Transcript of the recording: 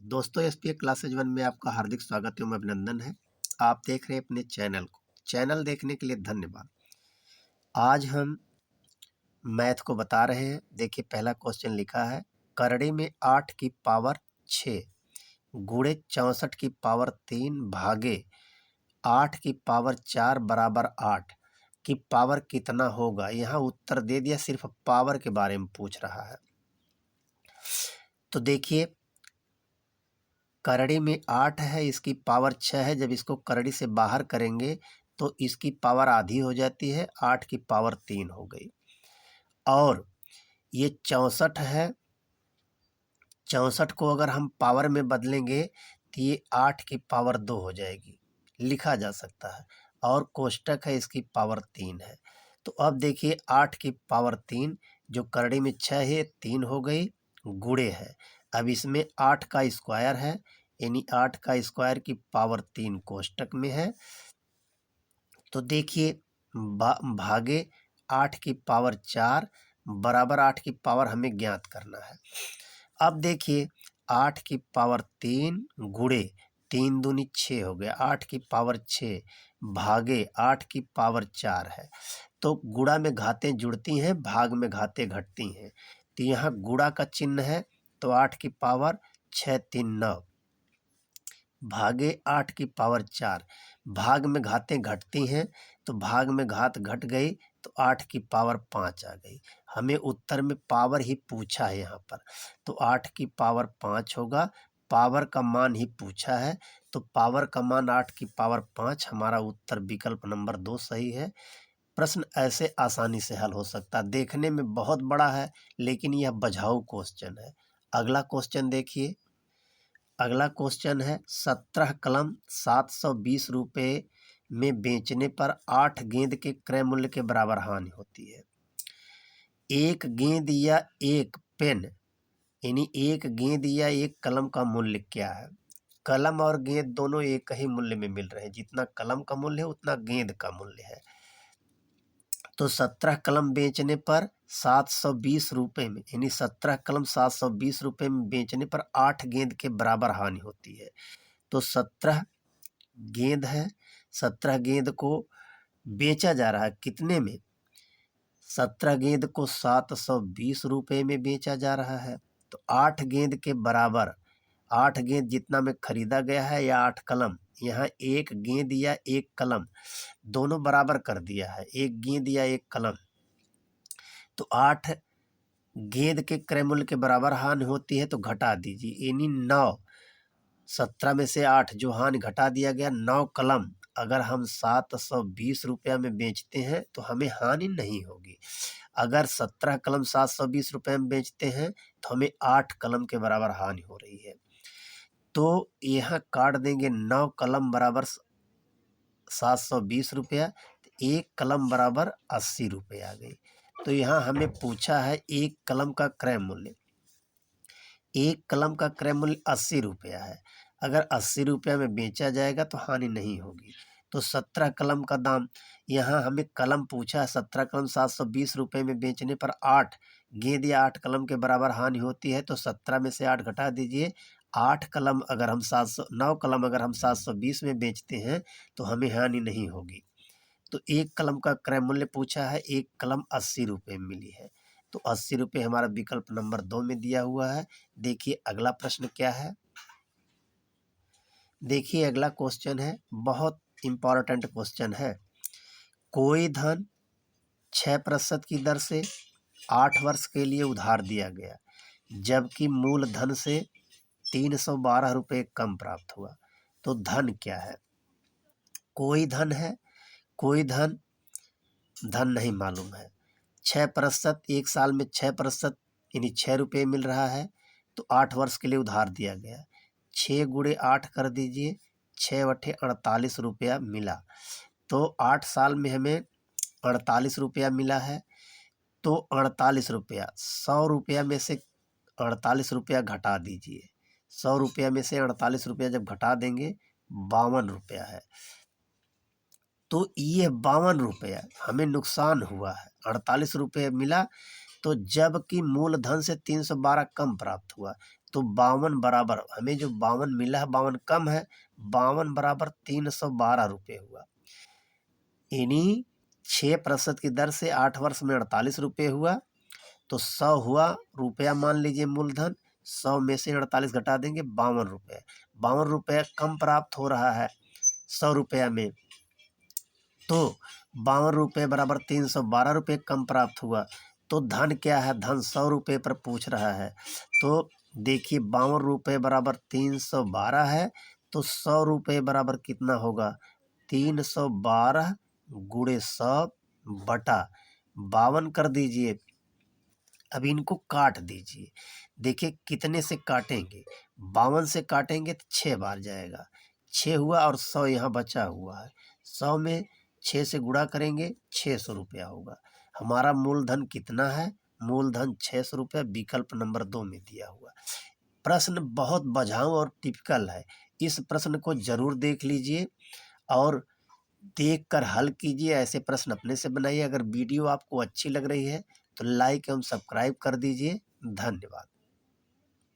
दोस्तों SPA classes one में आपका हार्दिक स्वागत एवं अभिनंदन है। आप देख रहे हैं अपने चैनल को। चैनल देखने के लिए धन्यवाद। आज हम मैथ को बता रहे हैं। देखिए पहला क्वेश्चन लिखा है, करड़ी में 8 की पावर 6 गुणे 64 की पावर 3 भागे 8 की पावर 4 बराबर 8 की पावर कितना होगा। यहाँ उत्तर दे दिया, सिर्फ पावर के बारे में पूछ रहा है। तो देखिए करड़ी में 8 है, इसकी पावर 6 है। जब इसको करड़ी से बाहर करेंगे तो इसकी पावर आधी हो जाती है, 8 की पावर 3 हो गई। और ये 64 है, 64 को अगर हम पावर में बदलेंगे तो ये 8 की पावर 2 हो जाएगी, लिखा जा सकता है। और कोष्टक है, इसकी पावर 3 है। तो अब देखिए 8 की पावर 3 जो करड़ी में 6 है 3 हो गई, गुणे है। अब इसमें 8 का स्क्वायर है, यानी 8 का स्क्वायर की पावर 3 कोष्टक में है। तो देखिए भागे 8 की पावर 4 बराबर 8 की पावर हमें ज्ञात करना है। अब देखिए 8 की पावर 3 गुणे 3 दूनी 6 हो गया, 8 की पावर 6 भागे 8 की पावर 4 है। तो गुणा में घातें जुड़ती हैं, भाग में घातें घटती हैं। तो यहाँ गुणा का चिन्ह है, तो 8 की पावर 6 3 9 भागे 8 की पावर 4। भाग में घातें घटती हैं, तो भाग में घात घट गई तो 8 की पावर 5 आ गई। हमें उत्तर में पावर ही पूछा है यहाँ पर, तो 8 की पावर 5 होगा। पावर का मान ही पूछा है, तो पावर का मान 8 की पावर 5। हमारा उत्तर विकल्प नंबर 2 सही है। प्रश्न ऐसे आसानी से हल हो सकता है। देखने में बहुत बड़ा है लेकिन यह बझाऊ क्वेश्चन है। अगला क्वेश्चन देखिए। अगला क्वेश्चन है, 17 कलम 720 रुपये में बेचने पर 8 गेंद के क्रय मूल्य के बराबर हानि होती है। एक गेंद या एक पेन, यानी एक गेंद या एक कलम का मूल्य क्या है। कलम और गेंद दोनों एक ही मूल्य में मिल रहे हैं, जितना कलम का मूल्य है उतना गेंद का मूल्य है। तो 17 कलम बेचने पर 720 रुपये में, यानी 17 कलम 720 रुपये में बेचने पर 8 गेंद के बराबर हानि होती है। तो 17 गेंद है, 17 गेंद को बेचा जा रहा है कितने में, 17 गेंद को 720 रुपये में बेचा जा रहा है। तो 8 गेंद के बराबर, 8 गेंद जितना में खरीदा गया है या 8 कलम, यहाँ एक गेंद या एक कलम दोनों बराबर कर दिया है, एक गेंद या एक कलम। तो 8 गेंद के क्रय मूल्य के बराबर हानि होती है, तो घटा दीजिए, यानी 9। 17 में से 8 जो हानि घटा दिया गया, 9 कलम अगर हम 720 रुपया में बेचते हैं तो हमें हानि नहीं होगी। अगर 17 कलम 720 रुपये में बेचते हैं तो हमें 8 कलम के बराबर हानि हो रही है। तो यहाँ काट देंगे, 9 कलम बराबर 720 रुपया, तो एक कलम बराबर 80 रुपये आ गई। तो यहाँ हमें पूछा है एक कलम का क्रय मूल्य। एक कलम का क्रय मूल्य 80 रुपया है। अगर 80 रुपया में बेचा जाएगा तो हानि नहीं होगी। तो 17 कलम का दाम, यहाँ हमें कलम पूछा है, 17 कलम 720 रुपये में बेचने पर 8 गेंद या 8 कलम के बराबर हानि होती है। तो 17 में से 8 घटा दीजिए, 8 कलम अगर हम 9 कलम अगर हम 720 में बेचते हैं तो हमें हानि नहीं होगी। तो एक कलम का क्रय मूल्य पूछा है, एक कलम 80 रुपये में मिली है। तो 80 रुपये हमारा विकल्प नंबर 2 में दिया हुआ है। देखिए अगला प्रश्न क्या है। देखिए अगला क्वेश्चन है, बहुत इंपॉर्टेंट क्वेश्चन है। कोई धन 6% की दर से 8 वर्ष के लिए उधार दिया गया, जबकि मूल धन से 312 रुपये कम प्राप्त हुआ। तो धन क्या है। कोई धन है, कोई धन नहीं मालूम है। 6%, एक साल में 6% यानी 6 रुपये मिल रहा है। तो 8 वर्ष के लिए उधार दिया गया, 6 गुणे 8 कर दीजिए, 6 बटे 48 रुपया मिला। तो 8 साल में हमें 48 रुपया मिला है। तो 48 रुपया, 100 रुपया में से 48 रुपया घटा दीजिए। 100 रुपया में से 48 रुपया जब घटा देंगे 52 रुपया है। तो ये 52 रुपया हमें नुकसान हुआ है। 48 रुपये मिला, तो जबकि मूलधन से 312 कम प्राप्त हुआ। तो 52 बराबर, हमें जो 52 मिला है 52 कम है, 52 बराबर 312 रुपये हुआ। यानी 6% की दर से 8 वर्ष में 48 रुपये हुआ। तो 100 हुआ रुपया, मान लीजिए मूलधन, 100 में से 48 घटा देंगे 52 रुपये। 52 रुपये कम प्राप्त हो रहा है 100 रुपया में, तो 52 रुपये बराबर 312 रुपये कम प्राप्त हुआ। तो धन क्या है, धन 100 रुपये पर पूछ रहा है। तो देखिए 52 रुपये बराबर 312 है, तो 100 रुपये बराबर कितना होगा, 312 गुणे 100 बटा 52 कर दीजिए। अब इनको काट दीजिए, देखिए कितने से काटेंगे, 52 से काटेंगे तो 6 बार जाएगा, 6 हुआ और 100 यहाँ बचा हुआ है, 100 में 6 से गुणा करेंगे 600 रुपया होगा। हमारा मूलधन कितना है, मूलधन 600 रुपया, विकल्प नंबर 2 में दिया हुआ। प्रश्न बहुत बझाऊ और टिपिकल है, इस प्रश्न को जरूर देख लीजिए और देख कर हल कीजिए। ऐसे प्रश्न अपने से बनाइए। अगर वीडियो आपको अच्छी लग रही है तो लाइक एवं सब्सक्राइब कर दीजिए। धन्यवाद।